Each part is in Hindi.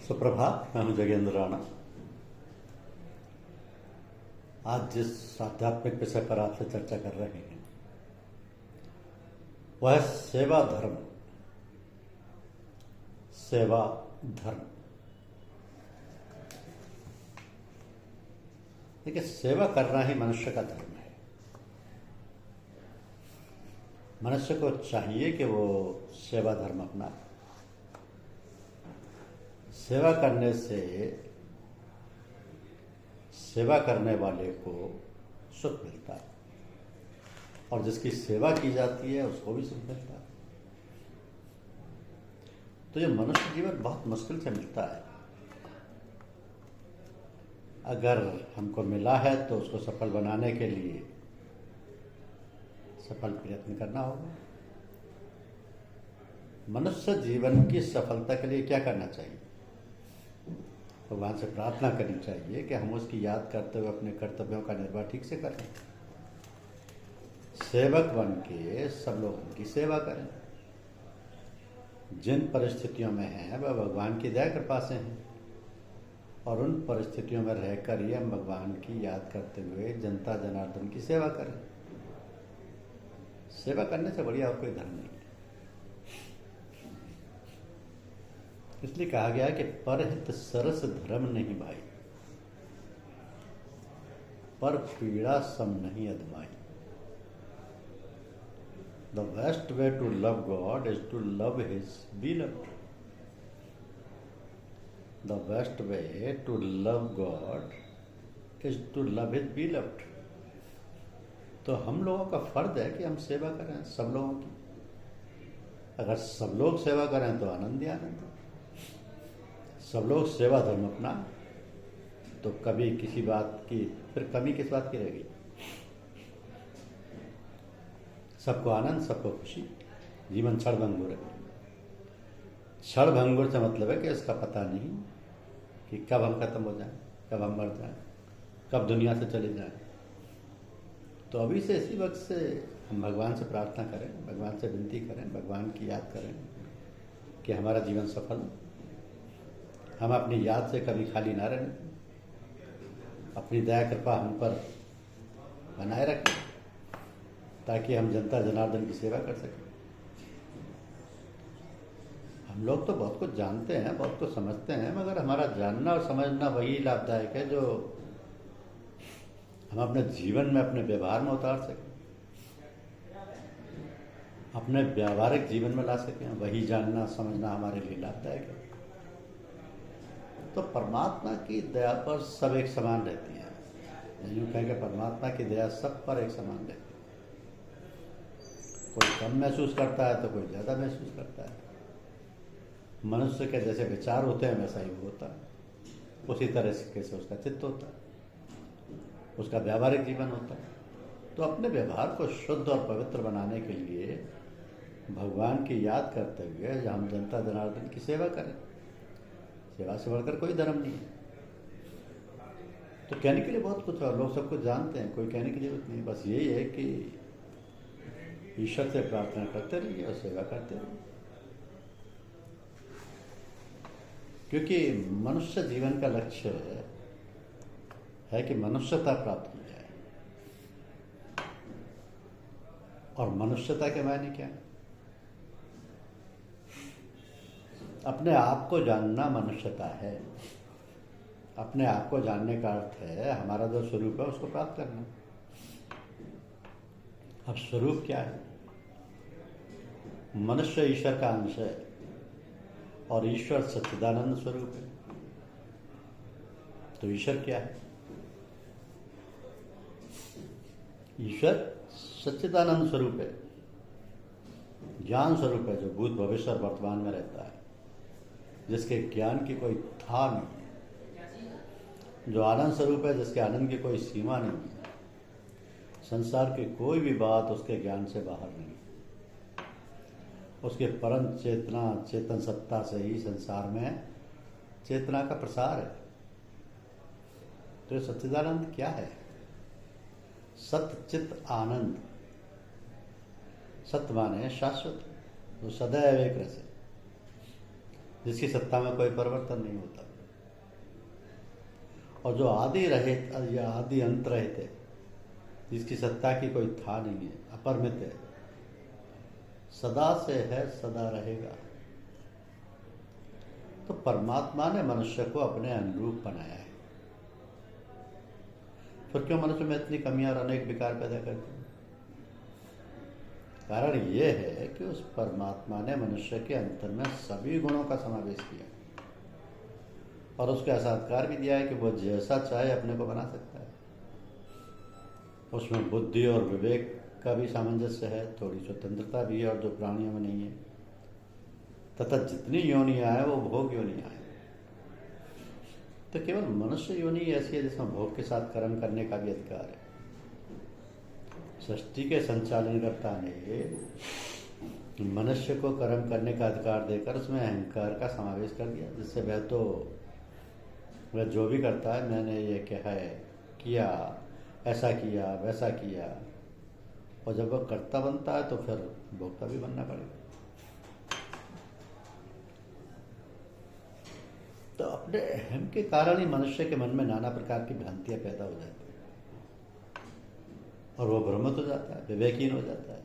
सुप्रभात। मैं हूं जगेंद्र राणा। आज जिस आध्यात्मिक विषय पर आपसे चर्चा कर रहे हैं वह है सेवा धर्म। सेवा धर्म। देखिए, सेवा करना ही मनुष्य का धर्म है। मनुष्य को चाहिए कि वो सेवा धर्म अपनाए। सेवा करने से सेवा करने वाले को सुख मिलता है और जिसकी सेवा की जाती है उसको भी सुख मिलता है। तो ये मनुष्य जीवन बहुत मुश्किल से मिलता है। अगर हमको मिला है तो उसको सफल बनाने के लिए सफल प्रयत्न करना होगा। मनुष्य जीवन की सफलता के लिए क्या करना चाहिए? भगवान से प्रार्थना करनी चाहिए कि हम उसकी याद करते हुए अपने कर्तव्यों का निर्वाह ठीक से करें। सेवक बन के सब लोग उनकी सेवा करें। जिन परिस्थितियों में हैं वह भगवान की दया कृपा से हैं और उन परिस्थितियों में रहकर ही हम भगवान की याद करते हुए जनता जनार्दन की सेवा करें। सेवा करने से बढ़िया और कोई धर्म नहीं। इसलिए कहा गया कि परहित सरस धर्म नहीं भाई, पर पीड़ा सम नहीं अधमाई। The best way to love God is to love his beloved. The best way to love God is to love his beloved. तो हम लोगों का फर्ज है कि हम सेवा करें सब लोगों की। अगर सब लोग सेवा करें तो आनंद ही आनंद। सब लोग सेवा धर्म अपना तो कभी किसी बात की फिर कमी किस बात की रहेगी? सबको आनंद, सबको खुशी। जीवन क्षणभंगुर है। क्षणभंगुर से मतलब है कि इसका पता नहीं कि कब हम खत्म हो जाएं, कब हम मर जाएं, कब दुनिया से चले जाएं। तो अभी से इसी वक्त से हम भगवान से प्रार्थना करें, भगवान से विनती करें, भगवान की याद करें कि हमारा जीवन सफल हो। हम अपनी याद से कभी खाली ना रहें। अपनी दया कृपा हम पर बनाए रखें ताकि हम जनता जनार्दन की सेवा कर सकें। हम लोग तो बहुत कुछ जानते हैं, बहुत कुछ समझते हैं, मगर हमारा जानना और समझना वही लाभदायक है जो हम अपने जीवन में, अपने व्यवहार में उतार सकें, अपने व्यावहारिक जीवन में ला सकें। वही जानना समझना हमारे लिए लाभदायक है। तो परमात्मा की दया पर सब एक समान रहती है। यूँ कहें कि परमात्मा की दया सब पर एक समान रहती है। कोई कम महसूस करता है तो कोई ज़्यादा महसूस करता है। मनुष्य के जैसे विचार होते हैं वैसा ही वो होता है। उसी तरह से उसका चित्त होता है, उसका व्यावहारिक जीवन होता है। तो अपने व्यवहार को शुद्ध और पवित्र बनाने के लिए भगवान की याद करते हुए हम जनता जनार्दन की सेवा करें। सेवा से बढ़कर कोई धर्म नहीं है। तो कहने के लिए बहुत कुछ है, लोग सब कुछ जानते हैं, कोई कहने की जरूरत नहीं। बस यही है कि ईश्वर से प्रार्थना करते रहिए और सेवा करते रहिए। क्योंकि मनुष्य जीवन का लक्ष्य है कि मनुष्यता प्राप्त की जाए। और मनुष्यता के मायने क्या है? अपने आप को जानना मनुष्यता है। अपने आप को जानने का अर्थ है हमारा जो स्वरूप है उसको प्राप्त करना। अब स्वरूप क्या है? मनुष्य ईश्वर का अंश है और ईश्वर सच्चिदानंद स्वरूप है। तो ईश्वर क्या है? ईश्वर सच्चिदानंद स्वरूप है, ज्ञान स्वरूप है, जो भूत भविष्य और वर्तमान में रहता है, जिसके ज्ञान की कोई था नहीं, जो आनंद स्वरूप है, जिसके आनंद की कोई सीमा नहीं है। संसार की कोई भी बात उसके ज्ञान से बाहर नहीं। उसके परम चेतना, चेतन सत्ता से ही संसार में चेतना का प्रसार है। तो ये सच्चिदानंद क्या है? सत्य चित आनंद। सत्य माने शाश्वत, वो सदैव एक रस है। जिसकी सत्ता में कोई परिवर्तन नहीं होता, और जो आदि रहित या आदि अंत रहित है, जिसकी सत्ता की कोई था नहीं है, अपरिमित है, सदा से है, सदा रहेगा। तो परमात्मा ने मनुष्य को अपने अनुरूप बनाया है। फिर क्यों मनुष्य में इतनी कमियां और अनेक विकार पैदा करती हैं? कारण ये है कि उस परमात्मा ने मनुष्य के अंतर में सभी गुणों का समावेश किया और उसको ऐसा अधिकार भी दिया है कि वो जैसा चाहे अपने को बना सकता है। उसमें बुद्धि और विवेक का भी सामंजस्य है, थोड़ी स्वतंत्रता भी है, और जो प्राणियों में नहीं है। तथा जितनी योनियां हैं वो भोग योनियां हैं। तो केवल मनुष्य योनि ऐसी है जिसमें भोग के साथ कर्म करने का भी अधिकार है। सृष्टि के संचालनकर्ता ने मनुष्य को कर्म करने का अधिकार देकर उसमें अहंकार का समावेश कर दिया, जिससे वह जो भी करता है, मैंने ये क्या है किया, ऐसा किया, वैसा किया, और जब वह कर्ता बनता है तो फिर भोक्ता भी बनना पड़ेगा। तो अपने अहम के कारण ही मनुष्य के मन में नाना प्रकार की भ्रांतियां पैदा हो जाती हैं और वो भ्रमित हो जाता है, विवेकहीन हो जाता है।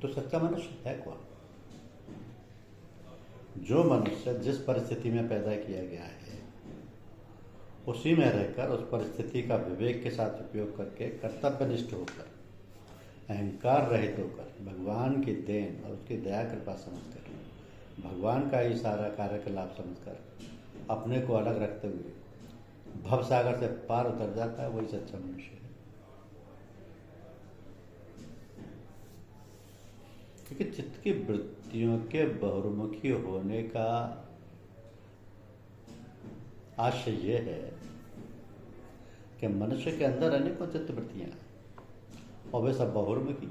तो सच्चा मनुष्य है कौन? जो मनुष्य जिस परिस्थिति में पैदा किया गया है उसी में रहकर उस परिस्थिति का विवेक के साथ उपयोग करके कर्तव्यनिष्ठ होकर, अहंकार रहित होकर, भगवान की देन और उसकी दया कृपा समझकर, भगवान का ही सारा कार्यकलाप समझकर अपने को अलग रखते हुए भव सागर से पार उतर जाता है, वही सच्चा मनुष्य है। क्योंकि चित्त की वृत्तियों के बहुर्मुखी होने का आशय यह है कि मनुष्य के अंदर अनेकों चित्त वृत्तियां हैं और वे सब बहुर्मुखी,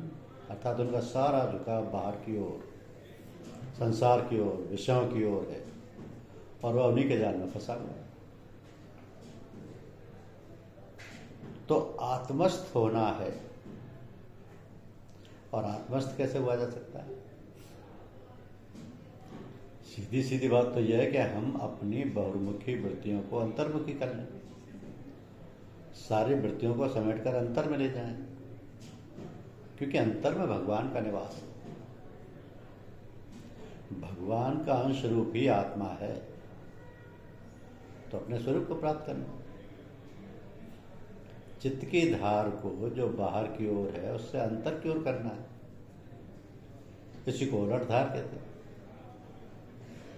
अर्थात उनका सारा झुकाव बाहर की ओर, संसार की ओर, विषयों की ओर है और वह उन्हीं के जाल में फंसा हुआ है। तो आत्मस्थ होना है, और आत्मस्थ कैसे हुआ जा सकता है? सीधी सीधी बात तो यह है कि हम अपनी बहुर्मुखी वृत्तियों को अंतर्मुखी कर लें, सारी वृत्तियों को समेटकर अंतर में ले जाएं, क्योंकि अंतर में भगवान का निवास है। भगवान का अंश रूप ही आत्मा है, तो अपने स्वरूप को प्राप्त करना। चित्त की धार को जो बाहर की ओर है उससे अंतर की ओर करना है, इसी को उलट धार कहते हैं।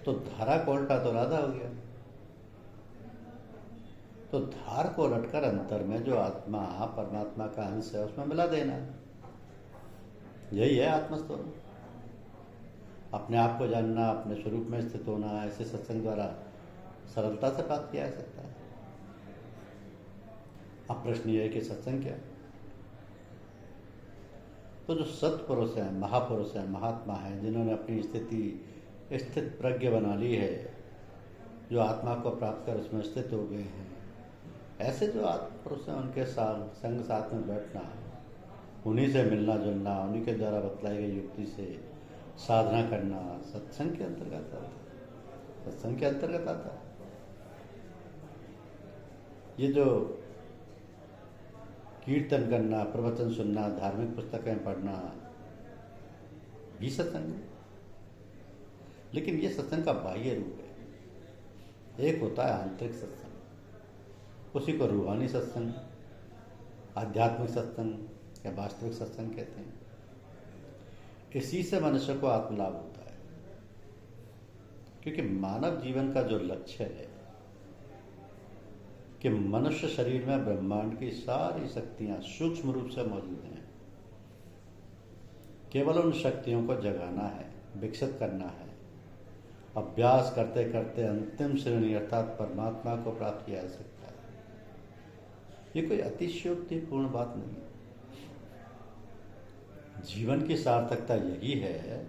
तो धारा को उल्टा तो राधा हो गया। तो धार को उलटकर अंतर में जो आत्मा परमात्मा का अंश है उसमें मिला देना, यही है आत्मस्थ होना। अपने आप को जानना, अपने स्वरूप में स्थित होना, ऐसे सत्संग द्वारा सरलता से प्राप्त किया जा सकता है। अब प्रश्न यह है कि सत्संग क्या? तो जो सत्पुरुष हैं, महापुरुष हैं, महात्मा हैं, जिन्होंने अपनी स्थिति स्थित प्रज्ञ बना ली है, जो आत्मा को प्राप्त कर उसमें स्थित हो गए हैं, ऐसे जो आत्मपुरुष हैं उनके साथ संग साथ में बैठना, उन्हीं से मिलना जुलना, उन्हीं के द्वारा बतलाई गई युक्ति से साधना करना सत्संग के अंतर्गत आता है। सत्संग के अंतर्गत आता है। ये जो कीर्तन करना, प्रवचन सुनना, धार्मिक पुस्तकें पढ़ना, ये सत्संग है। लेकिन ये सत्संग का बाह्य रूप है। एक होता है आंतरिक सत्संग, उसी को रूहानी सत्संग, आध्यात्मिक सत्संग या वास्तविक सत्संग कहते हैं। इसी से मनुष्य को आत्मलाभ होता है, क्योंकि मानव जीवन का जो लक्ष्य है कि मनुष्य शरीर में ब्रह्मांड की सारी शक्तियां सूक्ष्म रूप से मौजूद हैं, केवल उन शक्तियों को जगाना है, विकसित करना है। अभ्यास करते करते अंतिम श्रेणी अर्थात परमात्मा को प्राप्त किया जा सकता है। ये कोई अतिशयोक्तिपूर्ण बात नहीं है। जीवन की सार्थकता यही है,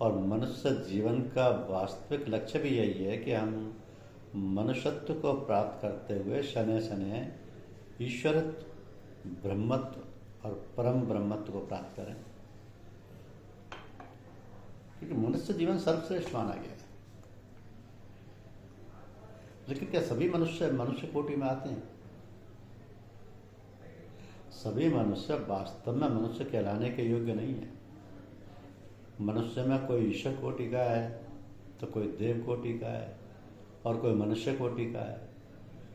और मनुष्य जीवन का वास्तविक लक्ष्य भी यही है कि हम मनुष्यत्व को प्राप्त करते हुए शनै शनै ईश्वरत्व, ब्रह्मत्व और परम ब्रह्मत्व को प्राप्त करें। क्योंकि मनुष्य जीवन सर्वश्रेष्ठ माना गया है। लेकिन क्या सभी मनुष्य मनुष्य कोटि में आते हैं? सभी मनुष्य वास्तव में मनुष्य कहलाने के योग्य नहीं है। मनुष्य में कोई ईश्वर कोटि का है, तो कोई देव कोटि का है, और कोई मनुष्य कोटि का है,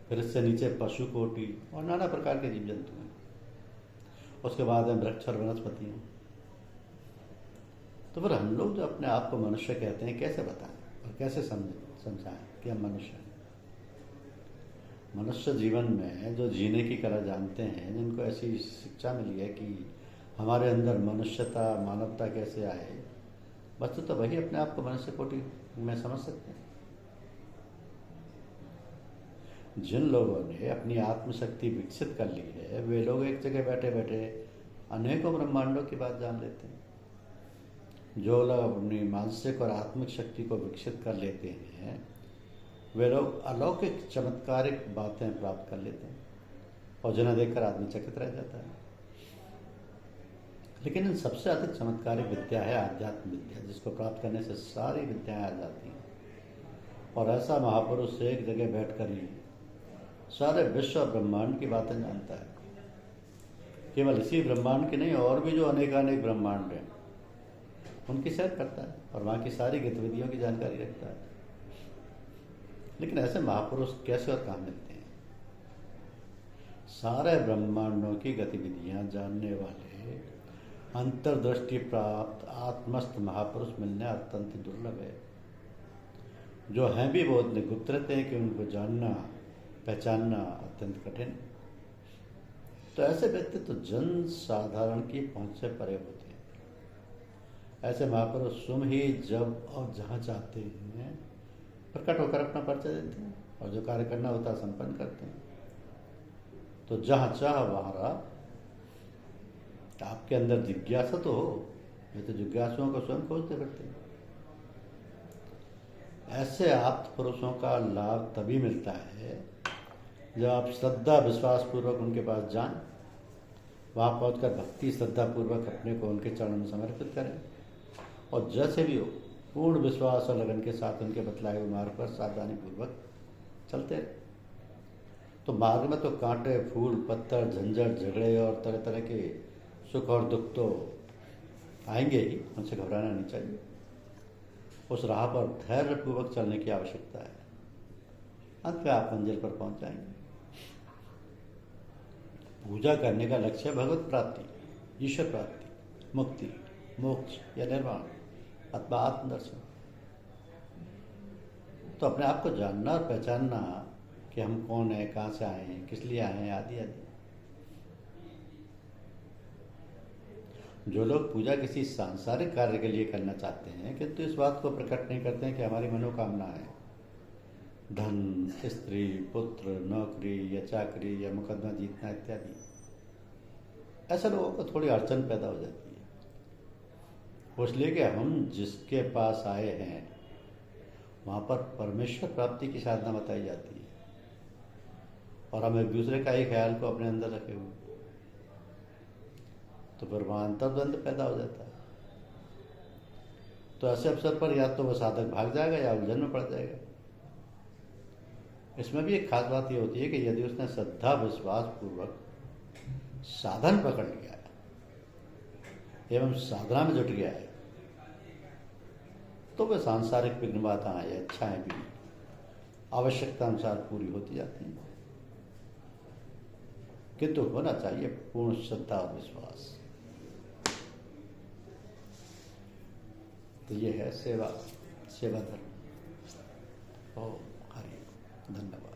फिर इससे नीचे पशु कोटि और नाना प्रकार के जीव जंतु हैं। उसके बाद में वृक्ष और वनस्पति हैं। तो फिर हम लोग जो अपने आप को मनुष्य कहते हैं, कैसे बताएं और कैसे समझाएं कि हम मनुष्य हैं? मनुष्य जीवन में जो जीने की कला जानते हैं, जिनको ऐसी शिक्षा मिली है कि हमारे अंदर मनुष्यता मानवता कैसे आए, बस तो वही अपने आप को मनुष्य कोटि में समझ सकते हैं। जिन लोगों ने अपनी आत्मशक्ति विकसित कर ली है, वे लोग एक जगह बैठे बैठे अनेकों ब्रह्मांडों की बात जान लेते हैं। जो लोग अपनी मानसिक और आत्मिक शक्ति को विकसित कर लेते हैं, वे लोग अलौकिक चमत्कारिक बातें प्राप्त कर लेते हैं और जिन्हें देखकर आदमी चकित रह जाता है। लेकिन इन सबसे अधिक चमत्कारिक विद्या है आध्यात्म विद्या, जिसको प्राप्त करने से सारी विद्याएं आ जाती हैं। और ऐसा महापुरुष एक जगह बैठकर ही सारे विश्व और ब्रह्मांड की बातें जानता है। केवल इसी ब्रह्मांड की नहीं, और भी जो अनेकानेक ब्रह्मांड हैं उनकी सैर करता है और वहाँ की सारी गतिविधियों की जानकारी रखता है। लेकिन ऐसे महापुरुष कैसे और कहाँ मिलते हैं? सारे ब्रह्मांडों की गतिविधियां जानने वाले अंतर्दृष्टि प्राप्त आत्मस्थ महापुरुष मिलने अत्यंत दुर्लभ है। जो हैं भी वो इतने गुप्त रहते हैं कि उनको जानना पहचानना अत्यंत कठिन। तो ऐसे व्यक्ति तो जन साधारण की पहुंच से परे होते हैं। ऐसे महापुरुष स्वयं ही जब और जहाँ चाहते हैं प्रकट होकर अपना परिचय देते हैं और जो कार्य करना होता है संपन्न करते हैं। तो जहाँ चाह वहाँ रहा। आपके अंदर जिज्ञासा तो हो, ये तो जिज्ञासुओं को स्वयं खोजते फिरते हैं। ऐसे आप्त पुरुषों का लाभ तभी मिलता है जब आप श्रद्धा विश्वास पूर्वक उनके पास जाएं, वहाँ पहुंचकर भक्ति श्रद्धा पूर्वक अपने को उनके चरणों में समर्पित करें और जैसे भी हो पूर्ण विश्वास और लगन के साथ उनके बतलाए हुए मार्ग पर सावधानी पूर्वक चलते रहे। तो मार्ग में तो कांटे फूल पत्थर झंझट झगड़े और तरह तरह के सुख और दुख तो आएंगे ही, उनसे घबराना नहीं चाहिए। उस राह पर धैर्यपूर्वक चलने की आवश्यकता है। अंत में आप मंजिल पर पहुंच जाएंगे। पूजा करने का लक्ष्य भगवत प्राप्ति, ईश्वर प्राप्ति, मुक्ति, मोक्ष या निर्वाण अथवा आत्मदर्शन। तो अपने आप को जानना और पहचानना कि हम कौन है, कहाँ से आए हैं, किस लिए आए हैं, आदि आदि। जो लोग पूजा किसी सांसारिक कार्य के लिए करना चाहते हैं किंतु इस बात को प्रकट नहीं करते हैं कि हमारी मनोकामना है धन, स्त्री, पुत्र, नौकरी या चाकरी या मुकदमा जीतना इत्यादि, ऐसे लोगों को थोड़ी अड़चन पैदा हो जाती है। इसलिए कि हम जिसके पास आए हैं वहाँ पर परमेश्वर प्राप्ति की साधना बताई जाती है और हम एक दूसरे का ही ख्याल को अपने अंदर रखे हुए, तो फिर वहाँ अंतर्द्वंद पैदा हो जाता है। तो ऐसे अवसर पर या तो वह साधक भाग जाएगा या उलझन में पड़ जाएगा। इसमें भी एक खास बात यह होती है कि यदि उसने श्रद्धा विश्वास पूर्वक साधन पकड़ लिया है एवं साधना में जुट गया है, तो वह सांसारिक विघ्न बाधाएं या इच्छाएं भी आवश्यकता अनुसार पूरी होती जाती हैं। किंतु होना चाहिए पूर्ण श्रद्धा और विश्वास। तो ये है सेवा धर्म। ओ हरि धन्यवाद।